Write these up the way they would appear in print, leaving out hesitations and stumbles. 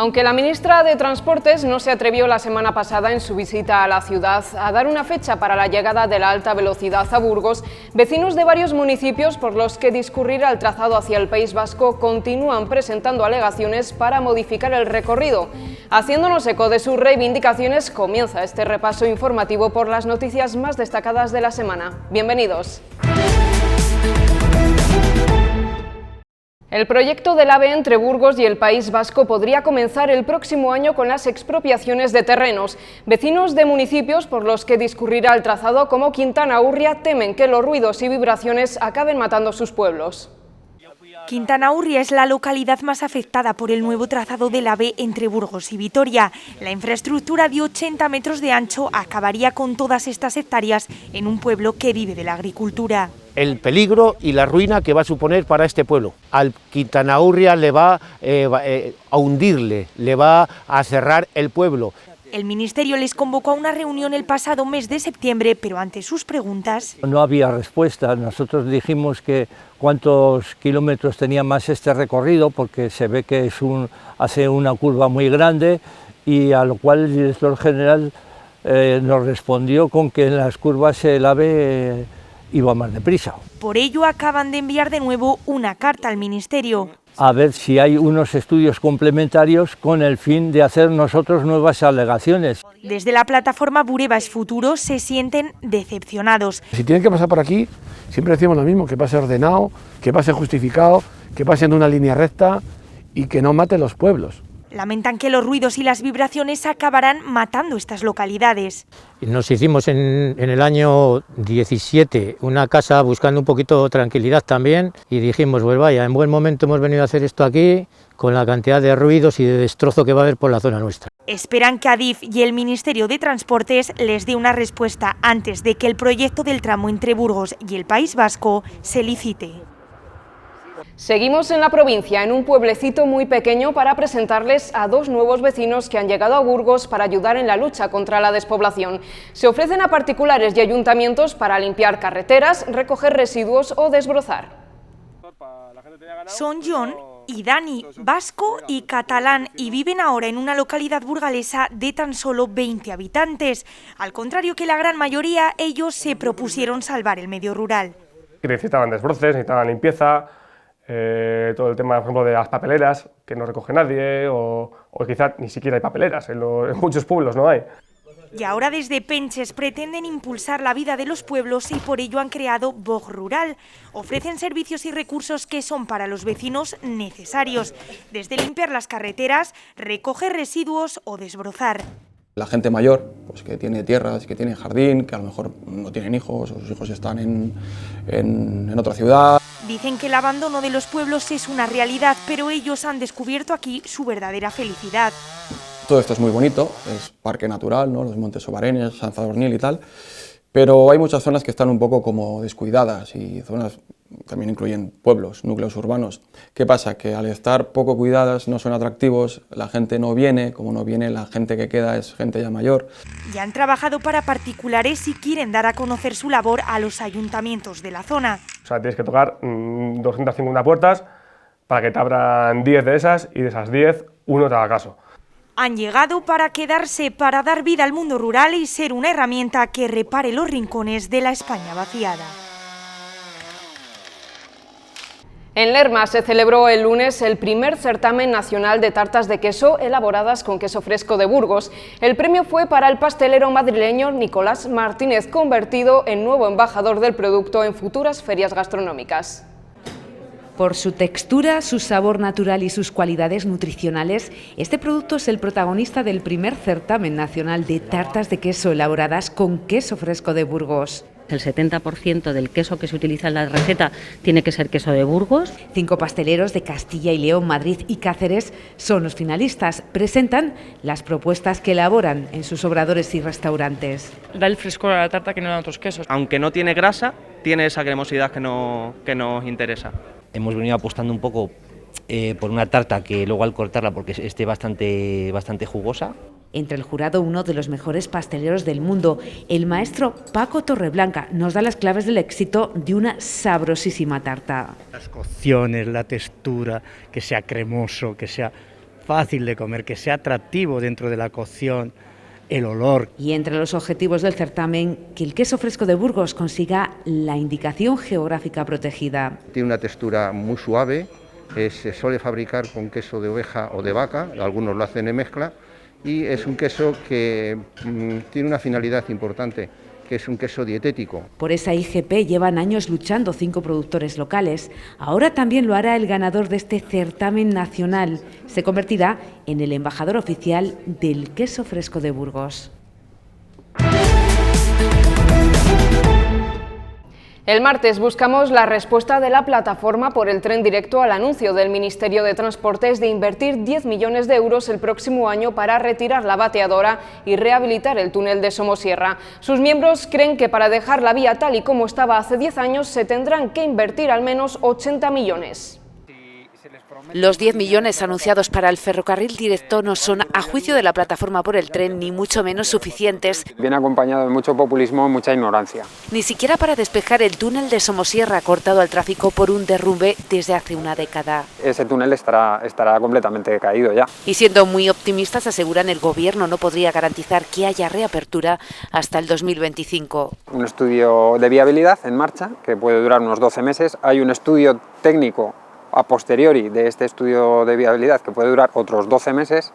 Aunque la ministra de Transportes no se atrevió la semana pasada en su visita a la ciudad a dar una fecha para la llegada de la alta velocidad a Burgos, vecinos de varios municipios por los que discurrirá el trazado hacia el País Vasco continúan presentando alegaciones para modificar el recorrido. Haciéndonos eco de sus reivindicaciones, comienza este repaso informativo por las noticias más destacadas de la semana. Bienvenidos. El proyecto del AVE entre Burgos y el País Vasco podría comenzar el próximo año con las expropiaciones de terrenos. Vecinos de municipios por los que discurrirá el trazado como Quintana Urria temen que los ruidos y vibraciones acaben matando sus pueblos. Quintana Urria es la localidad más afectada por el nuevo trazado del AVE entre Burgos y Vitoria. La infraestructura de 80 metros de ancho acabaría con todas estas hectáreas en un pueblo que vive de la agricultura. El peligro y la ruina que va a suponer para este pueblo. Al Quintana Urria le va a hundirle, le va a cerrar el pueblo. El Ministerio les convocó a una reunión el pasado mes de septiembre, pero ante sus preguntas no había respuesta. Nosotros dijimos que cuántos kilómetros tenía más este recorrido, porque se ve que hace una curva muy grande, y a lo cual el director general nos respondió con que en las curvas el AVE iba más deprisa. Por ello acaban de enviar de nuevo una carta al Ministerio. A ver si hay unos estudios complementarios con el fin de hacer nosotros nuevas alegaciones. Desde la plataforma Bureba es Futuro se sienten decepcionados. Si tienen que pasar por aquí, siempre decimos lo mismo, que pase ordenado, que pase justificado, que pase en una línea recta y que no mate los pueblos. Lamentan que los ruidos y las vibraciones acabarán matando estas localidades. Nos hicimos en el año 17 una casa buscando un poquito de tranquilidad también y dijimos, pues vaya, en buen momento hemos venido a hacer esto aquí con la cantidad de ruidos y de destrozo que va a haber por la zona nuestra. Esperan que Adif y el Ministerio de Transportes les dé una respuesta antes de que el proyecto del tramo entre Burgos y el País Vasco se licite. Seguimos en la provincia, en un pueblecito muy pequeño, para presentarles a dos nuevos vecinos que han llegado a Burgos para ayudar en la lucha contra la despoblación. Se ofrecen a particulares y ayuntamientos para limpiar carreteras, recoger residuos o desbrozar. Son John y Dani, vasco y catalán, y viven ahora en una localidad burgalesa de tan solo 20 habitantes. Al contrario que la gran mayoría, ellos se propusieron salvar el medio rural. Necesitaban desbroces, necesitaban limpieza. Todo el tema, por ejemplo, de las papeleras, que no recoge nadie, o quizá ni siquiera hay papeleras, en muchos pueblos no hay. Y ahora desde Penches pretenden impulsar la vida de los pueblos y por ello han creado Bog Rural. Ofrecen servicios y recursos que son para los vecinos necesarios, desde limpiar las carreteras, recoger residuos o desbrozar. La gente mayor, pues que tiene tierras, que tiene jardín, que a lo mejor no tienen hijos, o sus hijos están en otra ciudad. Dicen que el abandono de los pueblos es una realidad, pero ellos han descubierto aquí su verdadera felicidad. Todo esto es muy bonito, es parque natural, ¿no? Los Montes Obarenes, San Sadurniel y tal, pero hay muchas zonas que están un poco como descuidadas y zonas también incluyen pueblos, núcleos urbanos. ¿Qué pasa? Que al estar poco cuidadas no son atractivos, la gente no viene, como no viene la gente que queda es gente ya mayor. Ya han trabajado para particulares y quieren dar a conocer su labor a los ayuntamientos de la zona. O sea, tienes que tocar 250 puertas para que te abran 10 de esas y de esas 10, uno te haga caso. Han llegado para quedarse, para dar vida al mundo rural y ser una herramienta que repare los rincones de la España vaciada. En Lerma se celebró el lunes el primer certamen nacional de tartas de queso elaboradas con queso fresco de Burgos. El premio fue para el pastelero madrileño Nicolás Martínez, convertido en nuevo embajador del producto en futuras ferias gastronómicas. Por su textura, su sabor natural y sus cualidades nutricionales, este producto es el protagonista del primer certamen nacional de tartas de queso elaboradas con queso fresco de Burgos. El 70% del queso que se utiliza en la receta tiene que ser queso de Burgos. 5 pasteleros de Castilla y León, Madrid y Cáceres son los finalistas. Presentan las propuestas que elaboran en sus obradores y restaurantes. Da el frescor a la tarta que no dan otros quesos. Aunque no tiene grasa, tiene esa cremosidad que nos interesa. Hemos venido apostando un poco por una tarta que luego al cortarla porque esté bastante jugosa. Entre el jurado, uno de los mejores pasteleros del mundo, el maestro Paco Torreblanca, nos da las claves del éxito de una sabrosísima tarta. Las cocciones, la textura, que sea cremoso, que sea fácil de comer, que sea atractivo dentro de la cocción, el olor. Y entre los objetivos del certamen, que el queso fresco de Burgos consiga la indicación geográfica protegida. Tiene una textura muy suave, se suele fabricar con queso de oveja o de vaca, algunos lo hacen en mezcla, y es un queso que tiene una finalidad importante, que es un queso dietético. Por esa IGP llevan años luchando 5 productores locales. Ahora también lo hará el ganador de este certamen nacional. Se convertirá en el embajador oficial del queso fresco de Burgos. El martes buscamos la respuesta de la plataforma por el tren directo al anuncio del Ministerio de Transportes de invertir 10 millones de euros el próximo año para retirar la bateadora y rehabilitar el túnel de Somosierra. Sus miembros creen que para dejar la vía tal y como estaba hace 10 años se tendrán que invertir al menos 80 millones. Los 10 millones anunciados para el ferrocarril directo no son, a juicio de la plataforma por el tren, ni mucho menos suficientes. Viene acompañado de mucho populismo y mucha ignorancia. Ni siquiera para despejar el túnel de Somosierra, cortado al tráfico por un derrumbe desde hace una década. Ese túnel estará completamente caído ya. Y siendo muy optimistas, aseguran el Gobierno no podría garantizar que haya reapertura hasta el 2025. Un estudio de viabilidad en marcha, que puede durar unos 12 meses. Hay un estudio técnico a posteriori de este estudio de viabilidad que puede durar otros 12 meses.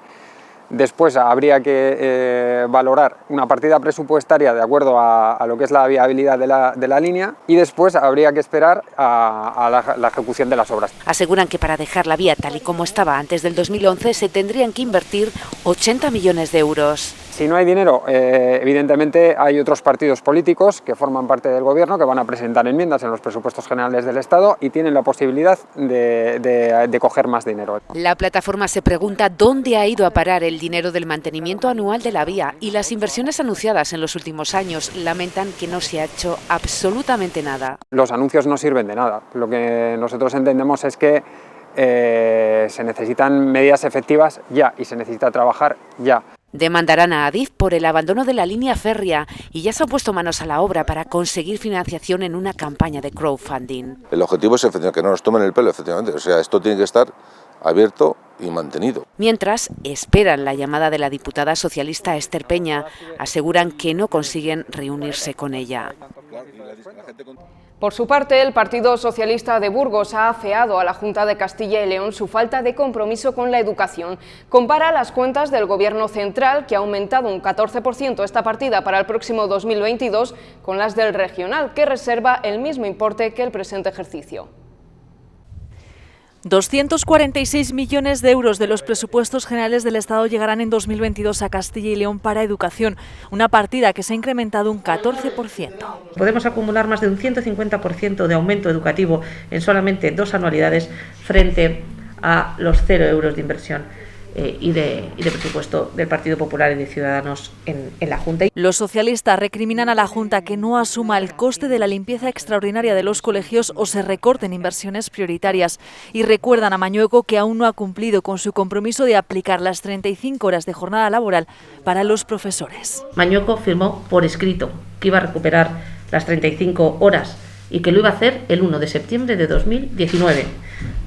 Después habría que valorar una partida presupuestaria de acuerdo a lo que es la viabilidad de la línea, y después habría que esperar a la ejecución de las obras. Aseguran que para dejar la vía tal y como estaba antes del 2011 se tendrían que invertir 80 millones de euros. Si no hay dinero, evidentemente hay otros partidos políticos que forman parte del Gobierno que van a presentar enmiendas en los presupuestos generales del Estado y tienen la posibilidad de coger más dinero. La plataforma se pregunta dónde ha ido a parar el dinero del mantenimiento anual de la vía, y las inversiones anunciadas en los últimos años lamentan que no se ha hecho absolutamente nada. Los anuncios no sirven de nada. Lo que nosotros entendemos es que se necesitan medidas efectivas ya y se necesita trabajar ya. Demandarán a Adif por el abandono de la línea férrea y ya se han puesto manos a la obra para conseguir financiación en una campaña de crowdfunding. El objetivo es que no nos tomen el pelo, efectivamente. O sea, esto tiene que estar abierto y mantenido. Mientras, esperan la llamada de la diputada socialista Esther Peña. Aseguran que no consiguen reunirse con ella. Por su parte, el Partido Socialista de Burgos ha afeado a la Junta de Castilla y León su falta de compromiso con la educación. Compara las cuentas del Gobierno central, que ha aumentado un 14% esta partida para el próximo 2022, con las del regional, que reserva el mismo importe que el presente ejercicio. 246 millones de euros de los presupuestos generales del Estado llegarán en 2022 a Castilla y León para educación, una partida que se ha incrementado un 14%. Podemos acumular más de un 150% de aumento educativo en solamente 2 anualidades frente a los 0 euros de inversión y de presupuesto del Partido Popular y de Ciudadanos en la Junta. Los socialistas recriminan a la Junta que no asuma el coste de la limpieza extraordinaria de los colegios o se recorten inversiones prioritarias, y recuerdan a Mañueco que aún no ha cumplido con su compromiso de aplicar las 35 horas de jornada laboral para los profesores. Mañueco firmó por escrito que iba a recuperar las 35 horas y que lo iba a hacer el 1 de septiembre de 2019.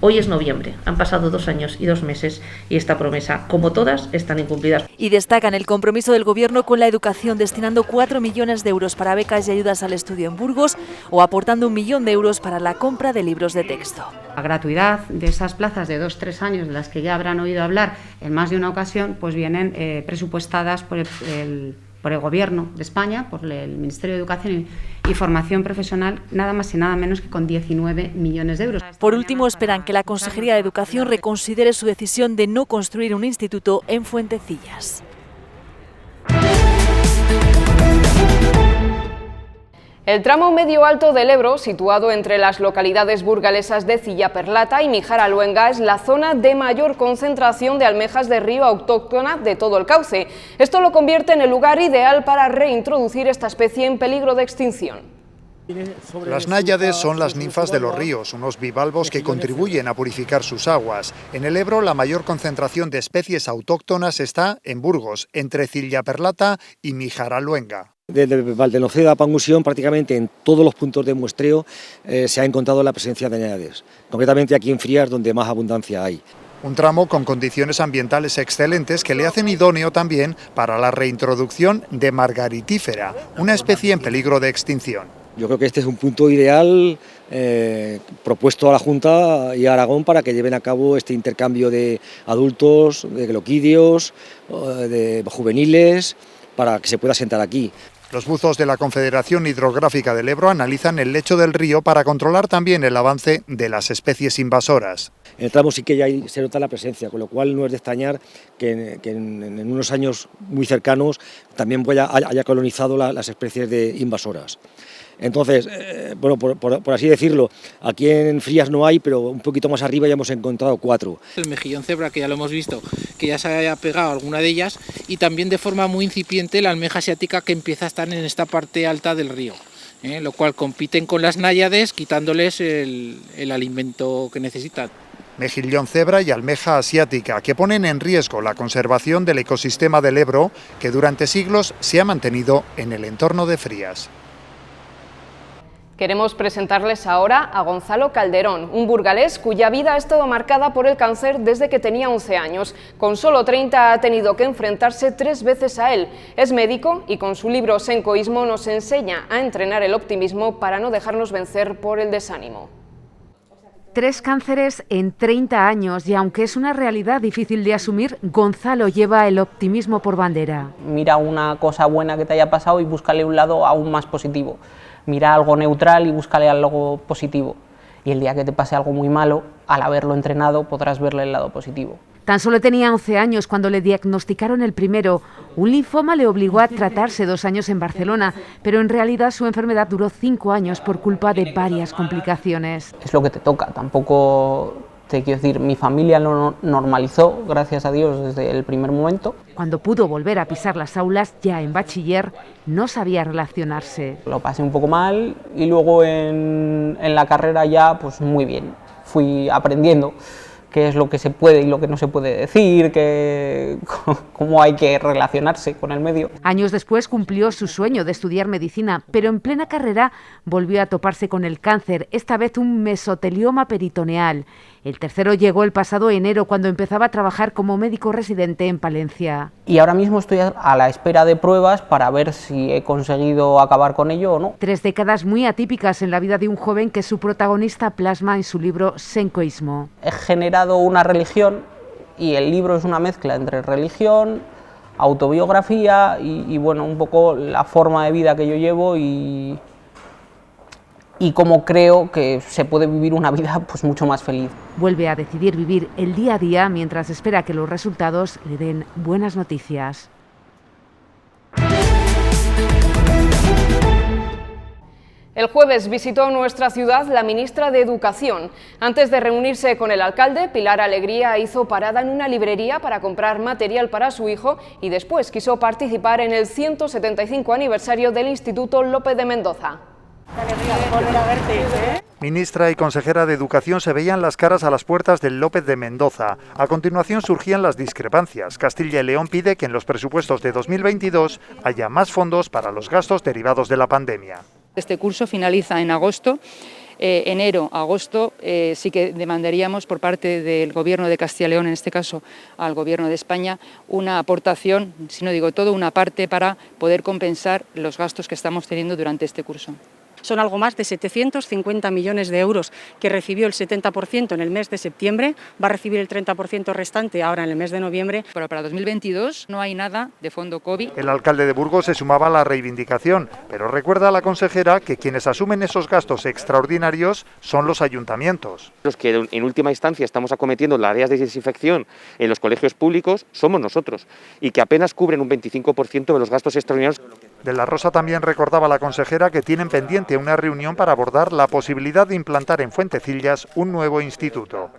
Hoy es noviembre, han pasado 2 años y 2 meses y esta promesa, como todas, están incumplidas. Y destacan el compromiso del Gobierno con la educación, destinando 4 millones de euros para becas y ayudas al estudio en Burgos o aportando 1 millón de euros para la compra de libros de texto. La gratuidad de esas plazas de 2-3 años, de las que ya habrán oído hablar en más de una ocasión, pues vienen presupuestadas por el Gobierno de España, por el Ministerio de Educación y Formación Profesional, nada más y nada menos que con 19 millones de euros. Por último, esperan que la Consejería de Educación reconsidere su decisión de no construir un instituto en Fuentecillas. El tramo medio-alto del Ebro, situado entre las localidades burgalesas de Cillaperlata y Mijaraluenga, es la zona de mayor concentración de almejas de río autóctona de todo el cauce. Esto lo convierte en el lugar ideal para reintroducir esta especie en peligro de extinción. Las náyades son las ninfas de los ríos, unos bivalvos que contribuyen a purificar sus aguas. En el Ebro, la mayor concentración de especies autóctonas está en Burgos, entre Cillaperlata y Mijaraluenga. Desde Valdenoceda a Pangusión, prácticamente en todos los puntos de muestreo se ha encontrado la presencia de náyades, concretamente aquí en Frías, donde más abundancia hay. Un tramo con condiciones ambientales excelentes que le hacen idóneo también para la reintroducción de margaritífera, una especie en peligro de extinción. Yo creo que este es un punto ideal propuesto a la Junta y a Aragón para que lleven a cabo este intercambio de adultos, de gloquidios, de juveniles, para que se pueda asentar aquí. Los buzos de la Confederación Hidrográfica del Ebro analizan el lecho del río para controlar también el avance de las especies invasoras. En el tramo sí que ya se nota la presencia, con lo cual no es de extrañar que en unos años muy cercanos también haya colonizado las especies invasoras. Entonces, bueno, por así decirlo, aquí en Frías no hay, pero un poquito más arriba ya hemos encontrado 4. El mejillón cebra, que ya lo hemos visto, que ya se haya pegado alguna de ellas, y también de forma muy incipiente la almeja asiática, que empieza a estar en esta parte alta del río, lo cual compiten con las náyades quitándoles el alimento que necesitan. Mejillón cebra y almeja asiática, que ponen en riesgo la conservación del ecosistema del Ebro, que durante siglos se ha mantenido en el entorno de Frías. Queremos presentarles ahora a Gonzalo Calderón, un burgalés cuya vida ha estado marcada por el cáncer desde que tenía 11 años. Con solo 30 ha tenido que enfrentarse 3 veces a él. Es médico y con su libro Sencoísmo nos enseña a entrenar el optimismo para no dejarnos vencer por el desánimo. 3 cánceres en 30 años y aunque es una realidad difícil de asumir, Gonzalo lleva el optimismo por bandera. Mira una cosa buena que te haya pasado y búscale un lado aún más positivo. Mira algo neutral y búscale algo positivo. Y el día que te pase algo muy malo, al haberlo entrenado podrás verle el lado positivo. Tan solo tenía 11 años cuando le diagnosticaron el primero. Un linfoma le obligó a tratarse 2 años en Barcelona, pero en realidad su enfermedad duró 5 años por culpa de varias complicaciones. Es lo que te toca, tampoco te quiero decir, mi familia lo normalizó, gracias a Dios, desde el primer momento. Cuando pudo volver a pisar las aulas, ya en bachiller, no sabía relacionarse. Lo pasé un poco mal y luego en la carrera ya, pues muy bien. Fui aprendiendo qué es lo que se puede y lo que no se puede decir, cómo hay que relacionarse con el medio. Años después cumplió su sueño de estudiar medicina, pero en plena carrera volvió a toparse con el cáncer, esta vez un mesotelioma peritoneal. El tercero llegó el pasado enero, cuando empezaba a trabajar como médico residente en Palencia. Y ahora mismo estoy a la espera de pruebas para ver si he conseguido acabar con ello o no. 3 décadas muy atípicas en la vida de un joven que su protagonista plasma en su libro Sencoísmo. He generado una religión y el libro es una mezcla entre religión, autobiografía y bueno, un poco la forma de vida que yo llevo y cómo creo que se puede vivir una vida pues mucho más feliz. Vuelve a decidir vivir el día a día mientras espera que los resultados le den buenas noticias. El jueves visitó nuestra ciudad la ministra de Educación. Antes de reunirse con el alcalde, Pilar Alegría hizo parada en una librería para comprar material para su hijo y después quiso participar en el 175 aniversario del Instituto López de Mendoza. Ministra y consejera de Educación se veían las caras a las puertas del López de Mendoza. A continuación surgían las discrepancias. Castilla y León pide que en los presupuestos de 2022 haya más fondos para los gastos derivados de la pandemia. Este curso finaliza en agosto. Enero, agosto, sí que demandaríamos por parte del Gobierno de Castilla y León, en este caso al Gobierno de España, una aportación, si no digo todo, una parte para poder compensar los gastos que estamos teniendo durante este curso. Son algo más de 750 millones de euros que recibió el 70% en el mes de septiembre, va a recibir el 30% restante ahora en el mes de noviembre. Pero para 2022 no hay nada de fondo COVID. El alcalde de Burgos se sumaba a la reivindicación, pero recuerda a la consejera que quienes asumen esos gastos extraordinarios son los ayuntamientos. Los que en última instancia estamos acometiendo las áreas de desinfección en los colegios públicos somos nosotros y que apenas cubren un 25% de los gastos extraordinarios. De la Rosa también recordaba a la consejera que tienen pendiente una reunión para abordar la posibilidad de implantar en Fuentecillas un nuevo instituto.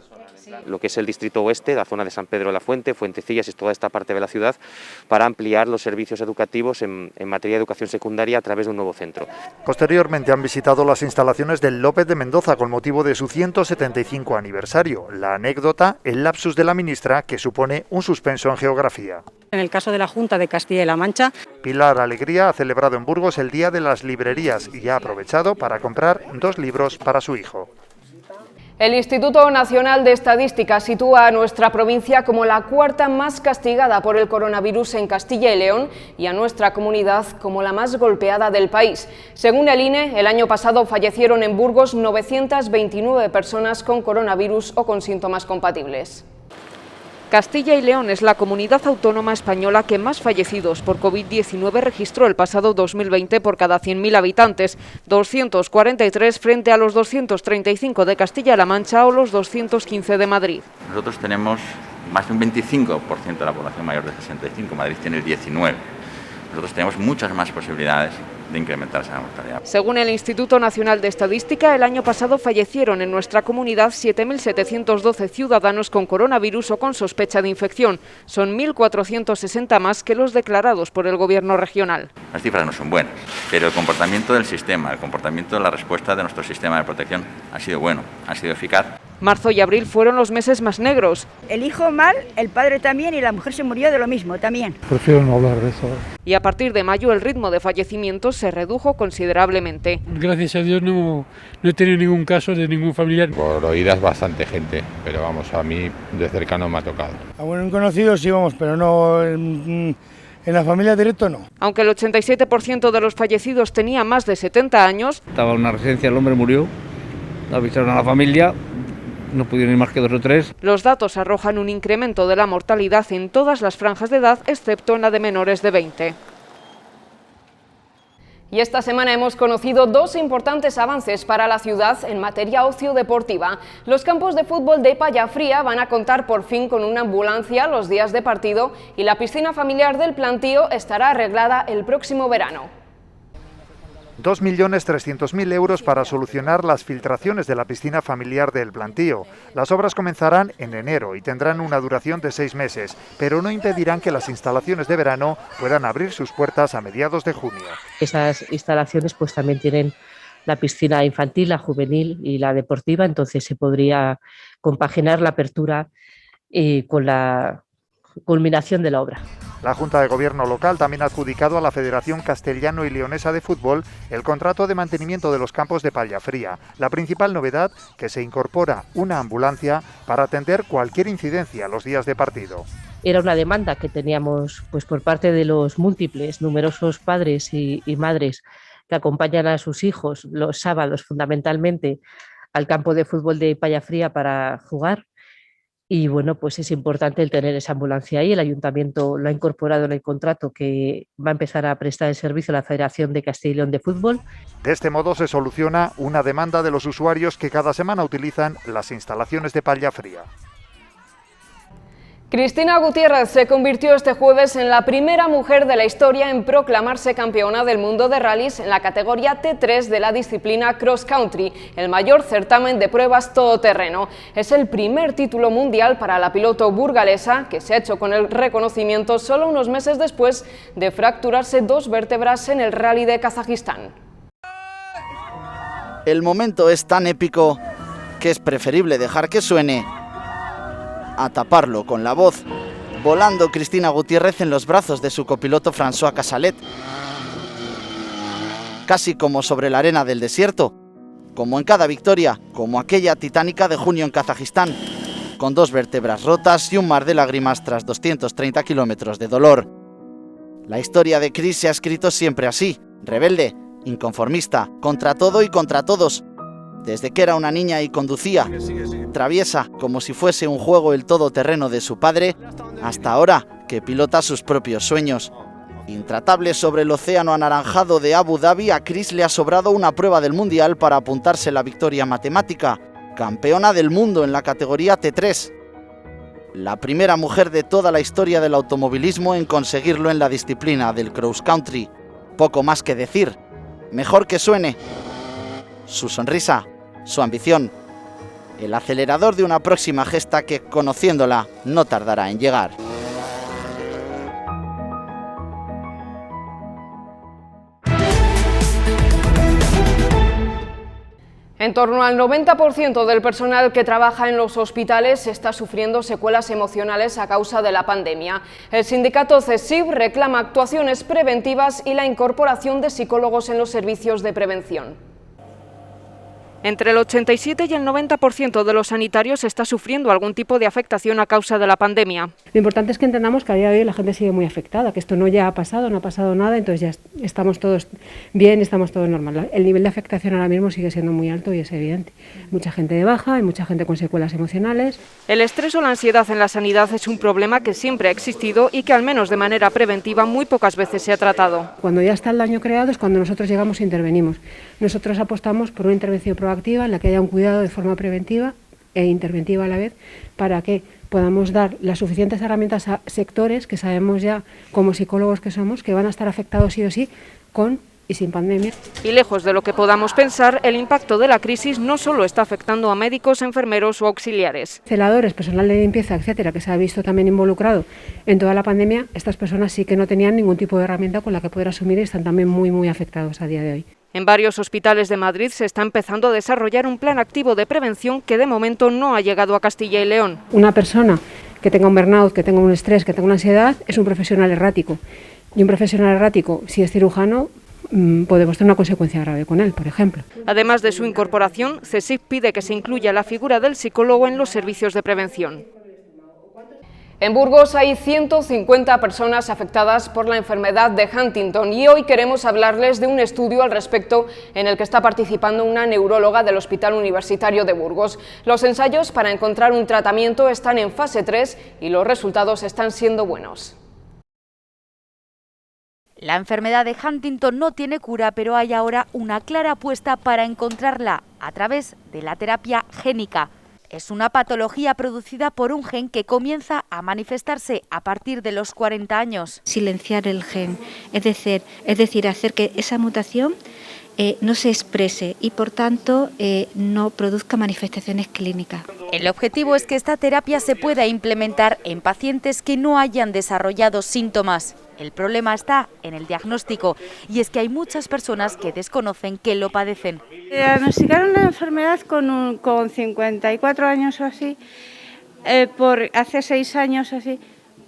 Lo que es el distrito oeste, la zona de San Pedro de la Fuente, Fuentecillas y toda esta parte de la ciudad, para ampliar los servicios educativos en materia de educación secundaria a través de un nuevo centro. Posteriormente han visitado las instalaciones del López de Mendoza con motivo de su 175 aniversario. La anécdota, el lapsus de la ministra, que supone un suspenso en geografía. En el caso de la Junta de Castilla-La Mancha, Pilar Alegría ha celebrado en Burgos el Día de las Librerías y ha aprovechado para comprar 2 libros para su hijo. El Instituto Nacional de Estadística sitúa a nuestra provincia como la cuarta más castigada por el coronavirus en Castilla y León y a nuestra comunidad como la más golpeada del país. Según el INE, el año pasado fallecieron en Burgos 929 personas con coronavirus o con síntomas compatibles. Castilla y León es la comunidad autónoma española que más fallecidos por COVID-19 registró el pasado 2020 por cada 100.000 habitantes, 243 frente a los 235 de Castilla-La Mancha o los 215 de Madrid. Nosotros tenemos más de un 25% de la población mayor de 65, Madrid tiene el 19%. Nosotros tenemos muchas más posibilidades de incrementar esa mortalidad. Según el Instituto Nacional de Estadística, el año pasado fallecieron en nuestra comunidad 7.712 ciudadanos con coronavirus o con sospecha de infección. Son 1.460 más que los declarados por el Gobierno regional. Las cifras no son buenas, pero el comportamiento del sistema, el comportamiento de la respuesta de nuestro sistema de protección ha sido bueno, ha sido eficaz. Marzo y abril fueron los meses más negros. El hijo mal, el padre también y la mujer se murió de lo mismo también. Prefiero no hablar de eso. Y a partir de mayo el ritmo de fallecimientos se redujo considerablemente. Gracias a Dios no he tenido ningún caso de ningún familiar. Por oídas bastante gente, pero vamos, a mí de cercano me ha tocado. A buen conocido sí vamos, pero no en la familia directo no. Aunque el 87% de los fallecidos tenía más de 70 años. Estaba en una residencia, el hombre murió, avisaron a la familia. No pudieron ir más que 2 o 3. Los datos arrojan un incremento de la mortalidad en todas las franjas de edad, excepto en la de menores de 20. Y esta semana hemos conocido dos importantes avances para la ciudad en materia ocio-deportiva. Los campos de fútbol de Pallafría van a contar por fin con una ambulancia los días de partido y la piscina familiar del Plantío estará arreglada el próximo verano. 2.300.000 euros para solucionar las filtraciones de la piscina familiar del Plantío. Las obras comenzarán en enero y tendrán una duración de 6 meses, pero no impedirán que las instalaciones de verano puedan abrir sus puertas a mediados de junio. Esas instalaciones pues también tienen la piscina infantil, la juvenil y la deportiva, entonces se podría compaginar la apertura con la culminación de la obra. La Junta de Gobierno local también ha adjudicado a la Federación Castellano y Leonesa de Fútbol el contrato de mantenimiento de los campos de Pallafría. La principal novedad, que se incorpora una ambulancia para atender cualquier incidencia los días de partido. Era una demanda que teníamos pues por parte de los numerosos padres y madres que acompañan a sus hijos los sábados fundamentalmente al campo de fútbol de Pallafría para jugar. Y bueno, pues es importante el tener esa ambulancia ahí. El Ayuntamiento lo ha incorporado en el contrato que va a empezar a prestar el servicio a la Federación de Castilla y León de Fútbol. De este modo se soluciona una demanda de los usuarios que cada semana utilizan las instalaciones de Pallafría. Cristina Gutiérrez se convirtió este jueves en la primera mujer de la historia en proclamarse campeona del mundo de rallies en la categoría T3 de la disciplina Cross Country, el mayor certamen de pruebas todoterreno. Es el primer título mundial para la piloto burgalesa, que se ha hecho con el reconocimiento solo unos meses después de fracturarse 2 vértebras en el rally de Kazajistán. El momento es tan épico que es preferible dejar que suene a taparlo con la voz, volando Cristina Gutiérrez en los brazos de su copiloto François Casalet, casi como sobre la arena del desierto, como en cada victoria, como aquella titánica de junio en Kazajistán, con 2 vértebras rotas y un mar de lágrimas tras 230 kilómetros de dolor. La historia de Cris se ha escrito siempre así, rebelde, inconformista, contra todo y contra todos. Desde que era una niña y conducía, traviesa como si fuese un juego el todoterreno de su padre, hasta ahora que pilota sus propios sueños. Intratable sobre el océano anaranjado de Abu Dhabi, a Cris le ha sobrado una prueba del Mundial para apuntarse la victoria matemática, campeona del mundo en la categoría T3. La primera mujer de toda la historia del automovilismo en conseguirlo en la disciplina del cross country. Poco más que decir, mejor que suene. Su sonrisa, su ambición, el acelerador de una próxima gesta que, conociéndola, no tardará en llegar. En torno al 90% del personal que trabaja en los hospitales está sufriendo secuelas emocionales a causa de la pandemia. El sindicato CESIF reclama actuaciones preventivas y la incorporación de psicólogos en los servicios de prevención. Entre el 87 y el 90% de los sanitarios está sufriendo algún tipo de afectación a causa de la pandemia. Lo importante es que entendamos que a día de hoy la gente sigue muy afectada, que esto no ya ha pasado, no ha pasado nada, entonces ya estamos todos bien, estamos todos normal. El nivel de afectación ahora mismo sigue siendo muy alto y es evidente. Mucha gente de baja, hay mucha gente con secuelas emocionales. El estrés o la ansiedad en la sanidad es un problema que siempre ha existido y que al menos de manera preventiva muy pocas veces se ha tratado. Cuando ya está el daño creado es cuando nosotros llegamos e intervenimos. Nosotros apostamos por una intervención proactiva en la que haya un cuidado de forma preventiva e interventiva a la vez, para que podamos dar las suficientes herramientas a sectores que sabemos ya, como psicólogos que somos, que van a estar afectados sí o sí con y sin pandemia. Y lejos de lo que podamos pensar, el impacto de la crisis no solo está afectando a médicos, enfermeros o auxiliares. Celadores, personal de limpieza, etcétera, que se ha visto también involucrado en toda la pandemia, estas personas sí que no tenían ningún tipo de herramienta con la que poder asumir y están también muy afectados a día de hoy. En varios hospitales de Madrid se está empezando a desarrollar un plan activo de prevención que de momento no ha llegado a Castilla y León. Una persona que tenga un burnout, que tenga un estrés, que tenga una ansiedad, es un profesional errático. Y un profesional errático, si es cirujano, podemos tener una consecuencia grave con él, por ejemplo. Además de su incorporación, CSIC pide que se incluya la figura del psicólogo en los servicios de prevención. En Burgos hay 150 personas afectadas por la enfermedad de Huntington y hoy queremos hablarles de un estudio al respecto en el que está participando una neuróloga del Hospital Universitario de Burgos. Los ensayos para encontrar un tratamiento están en fase 3 y los resultados están siendo buenos. La enfermedad de Huntington no tiene cura, pero hay ahora una clara apuesta para encontrarla a través de la terapia génica. Es una patología producida por un gen que comienza a manifestarse a partir de los 40 años. Silenciar el gen, es decir, hacer que esa mutación no se exprese y por tanto no produzca manifestaciones clínicas. El objetivo es que esta terapia se pueda implementar en pacientes que no hayan desarrollado síntomas. El problema está en el diagnóstico y es que hay muchas personas que desconocen que lo padecen. Diagnosticaron la enfermedad con 54 años o así, hace 6 años así,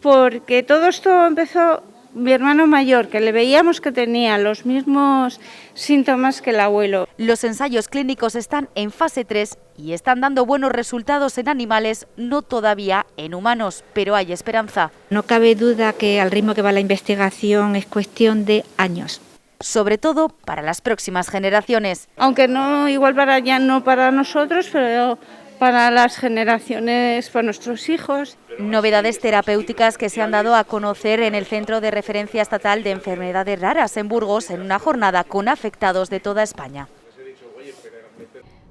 porque todo esto empezó mi hermano mayor, que le veíamos que tenía los mismos síntomas que el abuelo. Los ensayos clínicos están en fase 3 y están dando buenos resultados en animales, no todavía en humanos, pero hay esperanza. No cabe duda que al ritmo que va la investigación es cuestión de años. Sobre todo para las próximas generaciones. Aunque no igual no para nosotros, pero para las generaciones, para nuestros hijos. Novedades terapéuticas que se han dado a conocer en el Centro de Referencia Estatal de Enfermedades Raras en Burgos en una jornada con afectados de toda España.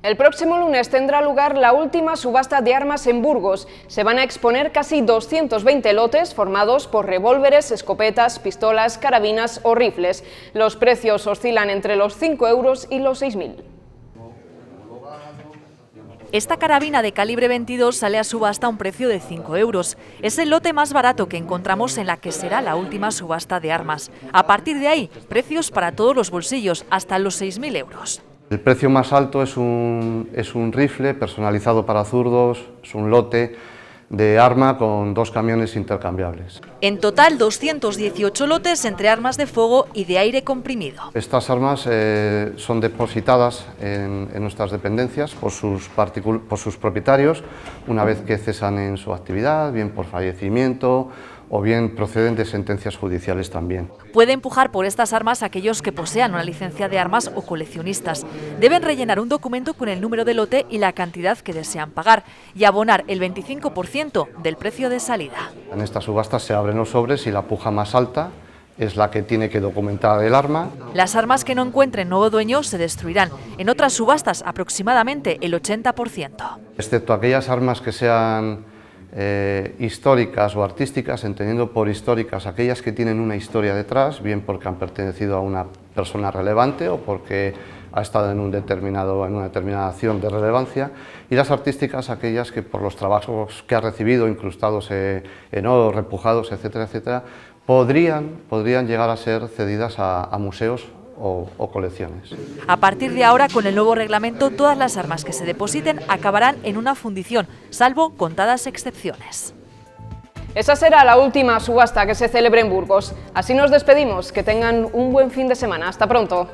El próximo lunes tendrá lugar la última subasta de armas en Burgos. Se van a exponer casi 220 lotes formados por revólveres, escopetas, pistolas, carabinas o rifles. Los precios oscilan entre los 5 euros y los 6.000. Esta carabina de calibre 22 sale a subasta a un precio de 5 euros. Es el lote más barato que encontramos en la que será la última subasta de armas. A partir de ahí, precios para todos los bolsillos, hasta los 6.000 euros. El precio más alto es un rifle personalizado para zurdos, es un lote de arma con 2 camiones intercambiables. En total, 218 lotes entre armas de fuego y de aire comprimido. Estas armas son depositadas en nuestras dependencias por sus propietarios una vez que cesan en su actividad, bien por fallecimiento o bien proceden de sentencias judiciales también. Puede empujar por estas armas a aquellos que posean una licencia de armas o coleccionistas. Deben rellenar un documento con el número de lote y la cantidad que desean pagar y abonar el 25% del precio de salida. En esta subasta se abren los sobres y la puja más alta es la que tiene que documentar el arma. Las armas que no encuentren nuevo dueño se destruirán. En otras subastas, aproximadamente el 80%. Excepto aquellas armas que sean históricas o artísticas, entendiendo por históricas aquellas que tienen una historia detrás, bien porque han pertenecido a una persona relevante o porque ha estado en una determinada acción de relevancia, y las artísticas aquellas que por los trabajos que ha recibido, incrustados en oro, repujados, etcétera, etcétera, podrían llegar a ser cedidas a museos o colecciones. A partir de ahora, con el nuevo reglamento, todas las armas que se depositen acabarán en una fundición, salvo contadas excepciones. Esa será la última subasta que se celebre en Burgos. Así nos despedimos. Que tengan un buen fin de semana. Hasta pronto.